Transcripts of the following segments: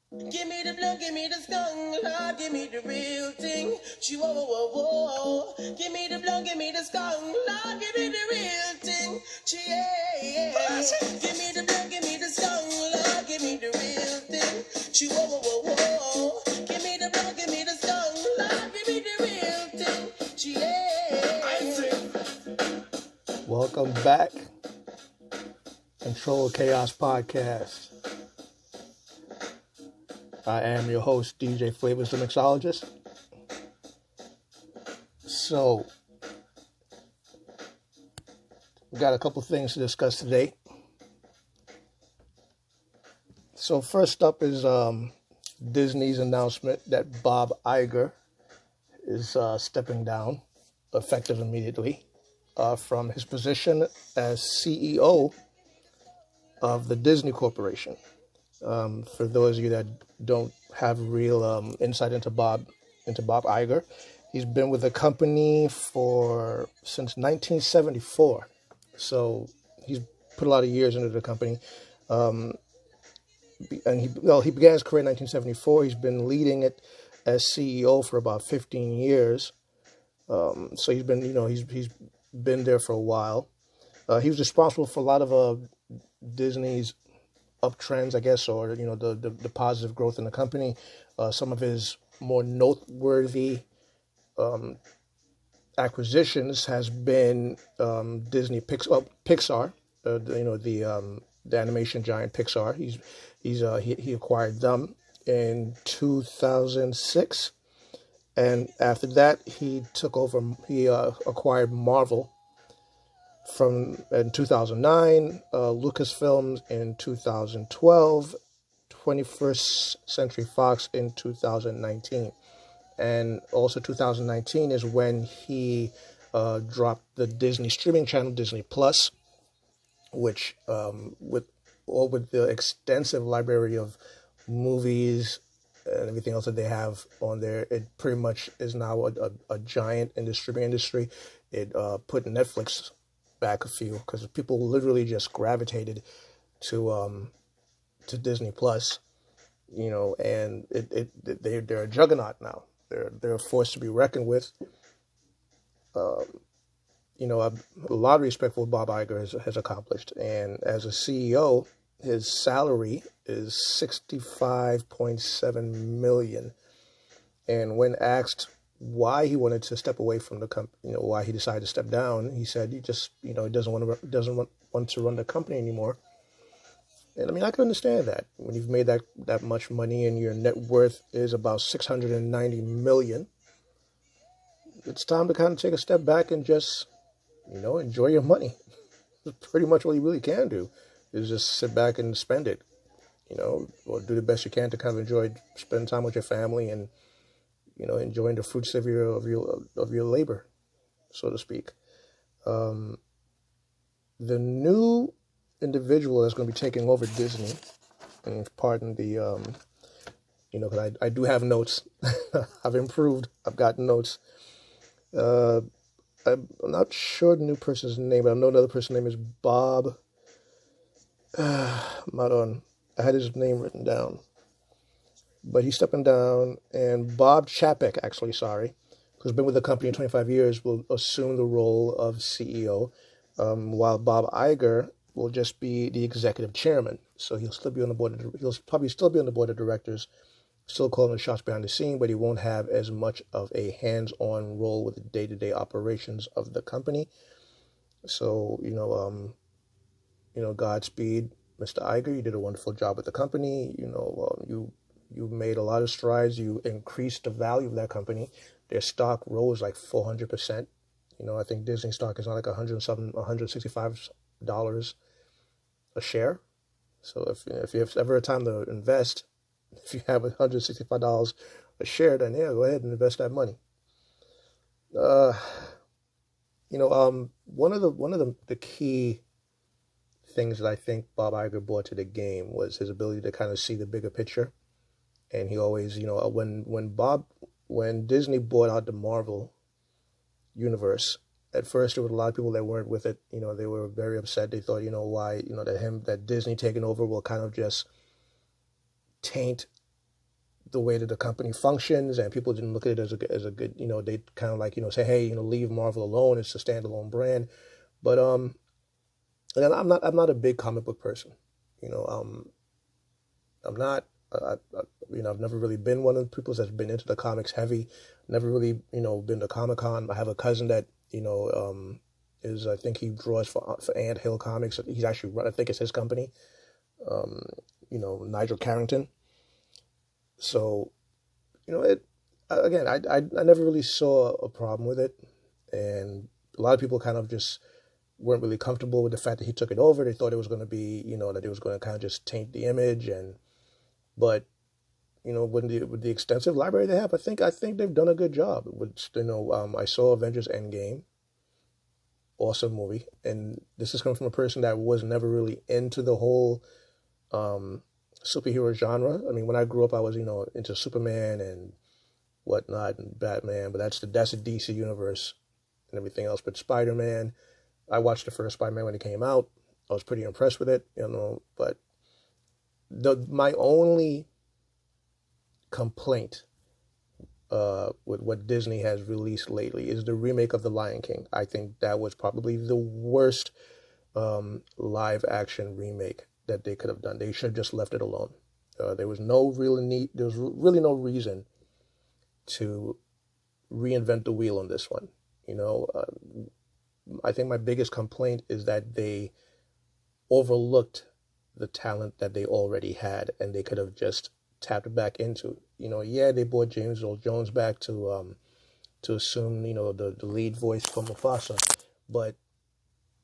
Give me the blood, give me the skunk, Lord, give me the real thing. Whoa, whoa, whoa. Give me the blood, give me the skunk, Lord, give me the real thing. Yeah. Give me the blood, give me the skunk, Lord, give me the real thing. Whoa, whoa, whoa. Give me the blood, give me the skunk, Lord, give me the real thing. Yeah. Welcome back. KontroledKaos podcast. I am your host, DJ Flavors, the mixologist. So, we got a couple things to discuss today. So, first up is Disney's announcement that Bob Iger is stepping down, effective immediately, from his position as CEO of the Disney Corporation. For those of you that don't have real insight into Bob Iger, he's been with the company since 1974. So he's put a lot of years into the company. And he began his career in 1974. He's been leading it as CEO for about 15 years. So he's been there for a while. He was responsible for a lot of Disney's uptrends, I guess, or the positive growth in the company. Some of his more noteworthy acquisitions has been Disney Pixar, the animation giant Pixar. He acquired them in 2006, and after that he took over. He acquired Marvel in 2009, Lucasfilms in 2012, 21st Century Fox in 2019. And also 2019 is when he dropped the Disney streaming channel, Disney Plus, which with the extensive library of movies and everything else that they have on there, it pretty much is now a giant in the streaming industry. It put Netflix back a few, because people literally just gravitated to Disney Plus, and they're a juggernaut now. They're a force to be reckoned with. A lot of respect for what Bob Iger has accomplished, and as a CEO, his salary is $65.7 million. And when asked why he wanted to step away from the company, why he decided to step down, he said he just, he doesn't want to run the company anymore. And I mean, I can understand that when you've made that much money and your net worth is about $690 million. It's time to kind of take a step back and just, enjoy your money. That's pretty much all you really can do, is just sit back and spend it, or do the best you can to kind of spend time with your family and, enjoying the fruits of your labor, so to speak. The new individual that's going to be taking over Disney, and pardon the, because I do have notes. I've improved. I've got notes. I'm not sure the new person's name, but I know another person's name is Bob. I had his name written down. But he's stepping down, and Bob Chapek, who's been with the company 25 years, will assume the role of CEO, while Bob Iger will just be the executive chairman. So he'll still be on the board. He'll probably still be on the board of directors, still calling the shots behind the scene, but he won't have as much of a hands-on role with the day-to-day operations of the company. So Godspeed, Mr. Iger. You did a wonderful job with the company. You made a lot of strides. You increased the value of that company. Their stock rose like 400%. I think Disney stock is now like $165 a share. So if you have ever a time to invest, if you have $165 a share, then yeah, go ahead and invest that money. One of the key things that I think Bob Iger brought to the game was his ability to kind of see the bigger picture. And he always, when Disney bought out the Marvel universe, at first there were a lot of people that weren't with it. They were very upset. They thought, that Disney taking over will kind of just taint the way that the company functions, and people didn't look at it as a good, they kind of like, say, hey, leave Marvel alone. It's a standalone brand. But and I'm not a big comic book person. I'm not. I've never really been one of the people that's been into the comics heavy. Never really, been to Comic-Con. I have a cousin that, I think he draws for Ant Hill Comics. He's actually I think it's his company. Nigel Carrington. So, I never really saw a problem with it, and a lot of people kind of just weren't really comfortable with the fact that he took it over. They thought it was going to be, that it was going to kind of just taint the image, but with the extensive library they have, I think they've done a good job. I saw Avengers Endgame, awesome movie, and this is coming from a person that was never really into the whole superhero genre. I mean, when I grew up, I was into Superman and whatnot and Batman, but that's the DC universe and everything else. But Spider-Man, I watched the first Spider-Man when it came out. I was pretty impressed with it, but my only complaint with what Disney has released lately is the remake of The Lion King. I think that was probably the worst live action remake that they could have done. They should have just left it alone. There was really no reason to reinvent the wheel on this one. I think my biggest complaint is that they overlooked the talent that they already had, and they could have just tapped back into. They brought James Earl Jones back to assume the lead voice for Mufasa, but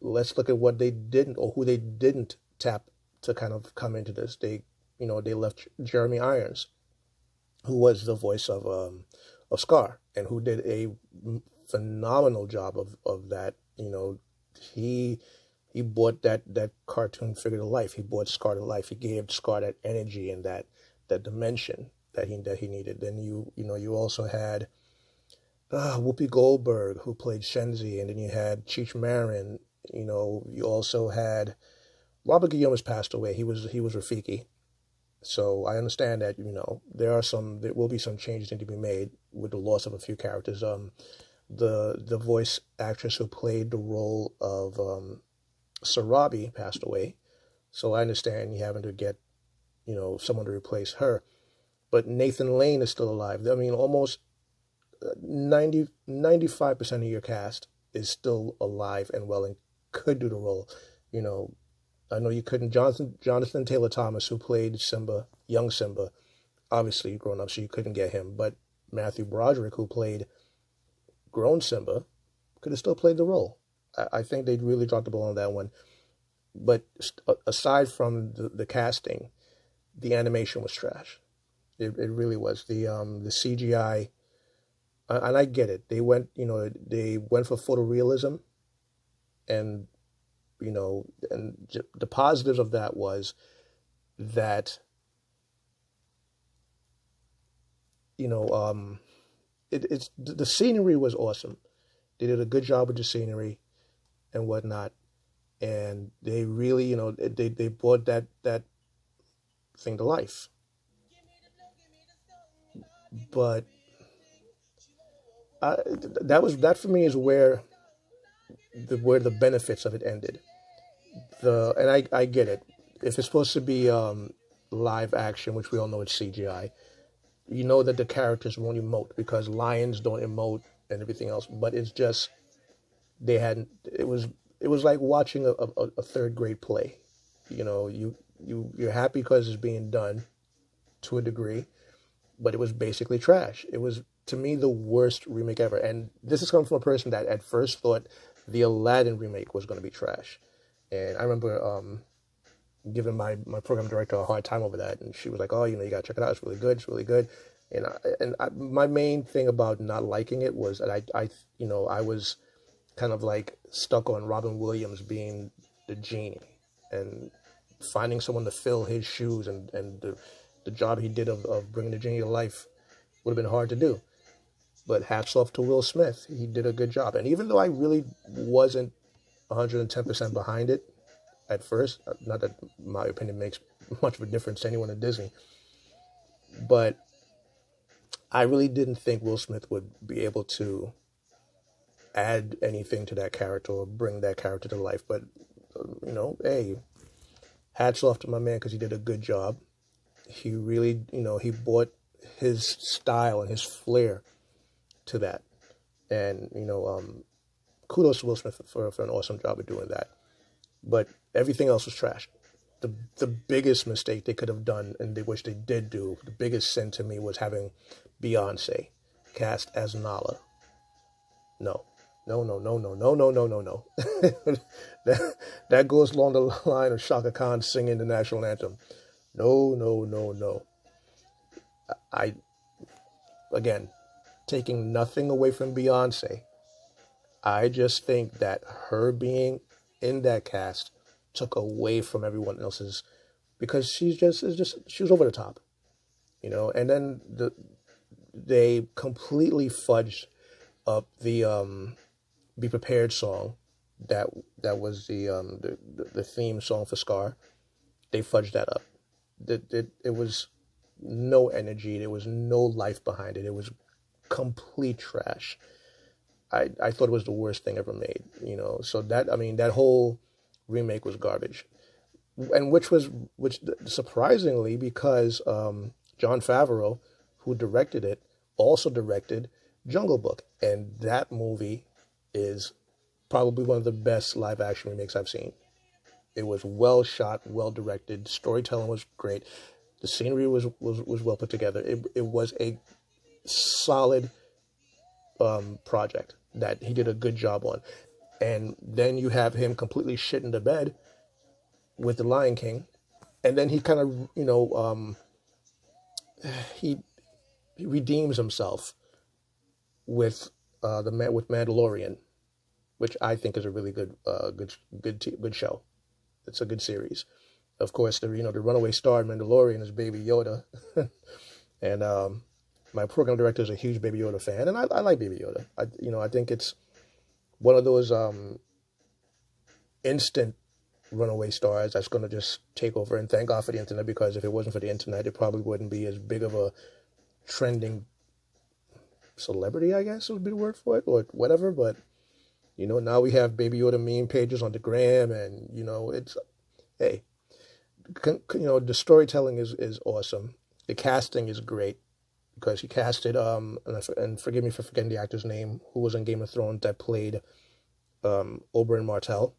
let's look at what they didn't, or who they didn't tap to kind of come into this. They left Jeremy Irons, who was the voice of Scar, and who did a phenomenal job of that. He brought that cartoon figure to life. He brought Scar to life. He gave Scar that energy and that dimension that he needed. Then you also had Whoopi Goldberg, who played Shenzi, and then you had Cheech Marin. You also had Robert Guillaume has passed away. He was Rafiki. So I understand that there will be some changes need to be made with the loss of a few characters. The voice actress who played the role of Sarabi passed away, so I understand you having to get someone to replace her. But Nathan Lane is still alive. I mean, almost 95% of your cast is still alive and well and could do the role. I know you couldn't. Jonathan Taylor Thomas, who played Simba, young Simba, obviously grown up, so you couldn't get him. But Matthew Broderick, who played grown Simba, could have still played the role. I think they really dropped the ball on that one. But aside from the casting, the animation was trash. It really was. The CGI, and I get it. They went for photorealism, and the positives of that was that it's the scenery was awesome. They did a good job with the scenery and whatnot, and they really they brought that thing to life. But that for me is where the benefits of it ended. And I get it. If it's supposed to be live action, which we all know it's CGI, that the characters won't emote because lions don't emote and everything else. But it's just it was like watching a third grade play. You're happy because it's being done to a degree, but it was basically trash. It was, to me, the worst remake ever. And this is coming from a person that at first thought the Aladdin remake was going to be trash. And I remember giving my program director a hard time over that, and she was like, "Oh, you got to check it out. It's really good. It's really good." And my main thing about not liking it was that I was kind of like stuck on Robin Williams being the genie and finding someone to fill his shoes, and the job he did of bringing the genie to life would have been hard to do. But hats off to Will Smith. He did a good job. And even though I really wasn't 110% behind it at first, not that my opinion makes much of a difference to anyone at Disney, but I really didn't think Will Smith would be able to add anything to that character or bring that character to life. But, hey, hats off to my man because he did a good job. He really, he brought his style and his flair to that. And, kudos to Will Smith for an awesome job of doing that. But everything else was trash. The biggest mistake they could have done, and which they did do, the biggest sin to me was having Beyonce cast as Nala. No. that goes along the line of Shaka Khan singing the national anthem. No. Again, taking nothing away from Beyonce, I just think that her being in that cast took away from everyone else's, because she was over the top, and then they completely fudged up the Be Prepared song that was the theme song for Scar. They fudged that up. It was no energy. There was no life behind it. It was complete trash. I thought it was the worst thing ever made, so that whole remake was garbage. And which surprisingly, because Jon Favreau, who directed it, also directed Jungle Book, and that movie is probably one of the best live action remakes I've seen. It was well shot, well directed, storytelling was great, the scenery was well put together. It was a solid project that he did a good job on. And then you have him completely shit in the bed with The Lion King, and then he kind of he redeems himself with with Mandalorian, which I think is a really good show. It's a good series. Of course, the runaway star in Mandalorian is Baby Yoda, and my program director is a huge Baby Yoda fan, and I like Baby Yoda. I think it's one of those instant runaway stars that's going to just take over, and thank God for the internet, because if it wasn't for the internet, it probably wouldn't be as big of a trending celebrity, I guess would be the word for it, or whatever. But now we have Baby Yoda meme pages on the gram, and it's, hey, the storytelling is awesome. The casting is great, because he casted and forgive me for forgetting the actor's name, who was in Game of Thrones, that played Oberyn Martell,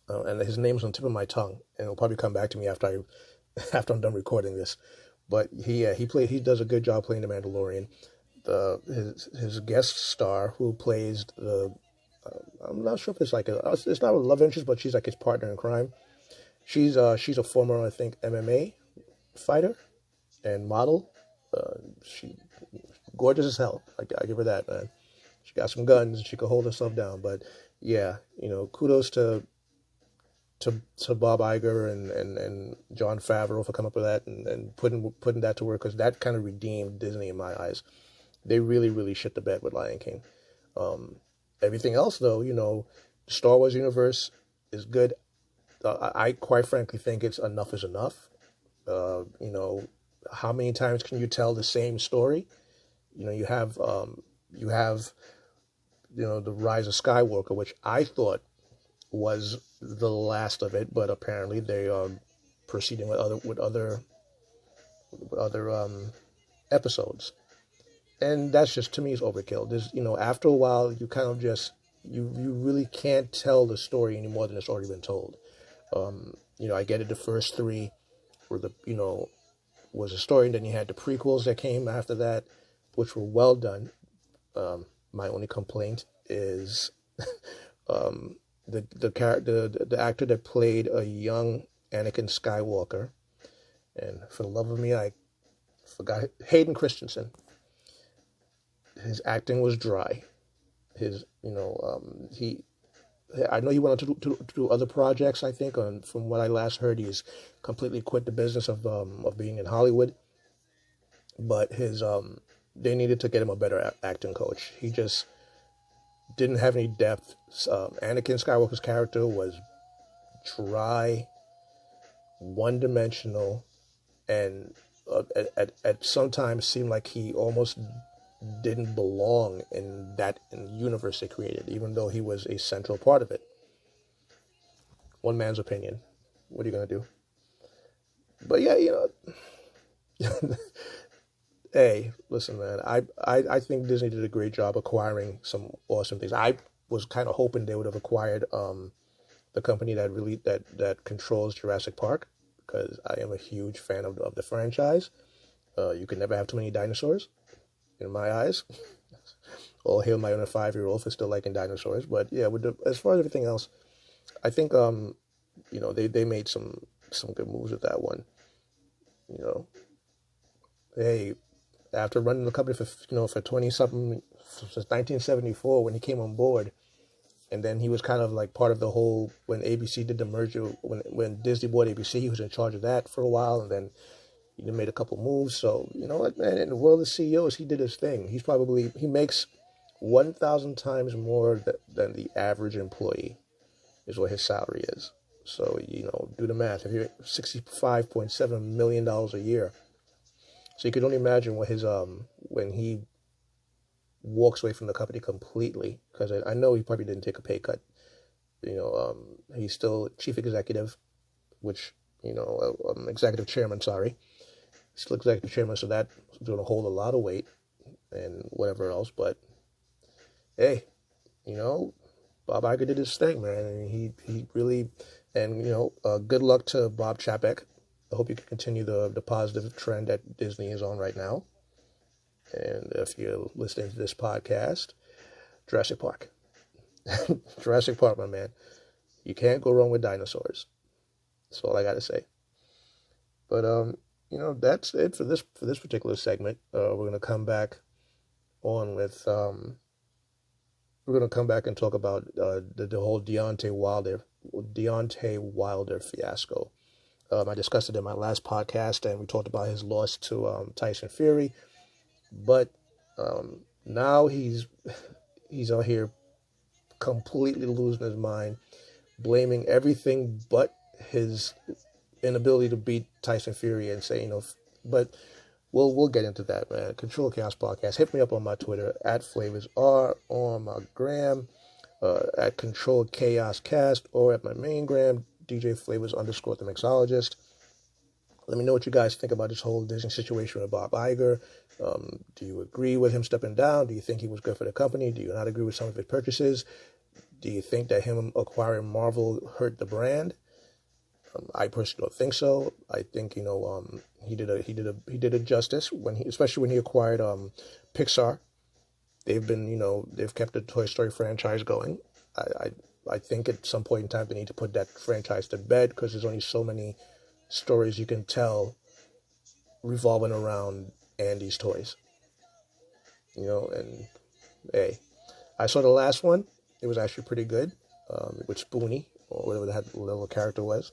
and his name's on the tip of my tongue, and it'll probably come back to me after I'm done recording this. But he does a good job playing the Mandalorian. His guest star, who plays I'm not sure if it's it's not a love interest, but she's like his partner in crime. She's a former, I think, MMA fighter and model. She gorgeous as hell. I give her that, man. She got some guns and she could hold herself down. But yeah, kudos to Bob Iger and Jon Favreau for coming up with that and putting that to work, because that kind of redeemed Disney in my eyes. They really, really shit the bed with Lion King. Everything else, though, the Star Wars universe is good. I quite frankly think it's enough is enough. How many times can you tell the same story? You have the Rise of Skywalker, which I thought was the last of it, but apparently they are proceeding with other episodes, and that's just, to me, is overkill. There's after a while you kind of just you really can't tell the story any more than it's already been told. I get it. The first three were was a story, and then you had the prequels that came after that, which were well done. My only complaint is the actor that played a young Anakin Skywalker, and for the love of me, I forgot, Hayden Christensen. His acting was dry. I know he went on to do other projects, I think. From what I last heard, he's completely quit the business of being in Hollywood. But they needed to get him a better acting coach. He just didn't have any depth. Anakin Skywalker's character was dry, one-dimensional, and at sometimes seemed like he almost didn't belong in the universe they created, even though he was a central part of it. One man's opinion. What are you gonna do? But yeah, hey, listen, man. I think Disney did a great job acquiring some awesome things. I was kind of hoping they would have acquired the company that controls Jurassic Park, because I am a huge fan of the franchise. You can never have too many dinosaurs, in my eyes. All hail my own 5-year-old for still liking dinosaurs. But yeah, as far as everything else, I think they made some good moves with that one. Hey, after running the company for 20 something since 1974 when he came on board, and then he was kind of like part of the whole when ABC did the merger, when Disney bought ABC, he was in charge of that for a while, and then he made a couple moves. So you know what, man, in the world of CEOs, he did his thing. He makes 1,000 times more than the average employee is what his salary is. So do the math. If you're $65.7 million a year, so you can only imagine what his when he walks away from the company completely, because I know he probably didn't take a pay cut. He's still chief executive, which executive chairman. Sorry, still executive chairman, so that's going to hold a lot of weight and whatever else. But hey, Bob Iger did his thing, man, and he really, and good luck to Bob Chapek. I hope you can continue the positive trend that Disney is on right now. And if you're listening to this podcast, Jurassic Park. Jurassic Park, my man. You can't go wrong with dinosaurs. That's all I got to say. But, that's it for this particular segment. We're going to come back on with, we're going to come back and talk about the whole Deontay Wilder fiasco. I discussed it in my last podcast, and we talked about his loss to Tyson Fury. But now he's out here completely losing his mind, blaming everything but his inability to beat Tyson Fury, and say, but we'll get into that, man. Control Chaos Podcast. Hit me up on my Twitter at FlavorsR, on my gram at KontroledKaos, or at my main gram, DJ Flavors _ the mixologist. Let me know what you guys think about this whole Disney situation with Bob Iger. Do you agree with him stepping down? Do you think he was good for the company? Do you not agree with some of his purchases? Do you think that him acquiring Marvel hurt the brand? I personally don't think so. I think he did a justice especially when he acquired Pixar. They've kept the Toy Story franchise going. I think at some point in time they need to put that franchise to bed, because there's only so many stories you can tell revolving around Andy's toys. And hey, I saw the last one. It was actually pretty good, with Spoonie, or whatever the little character was.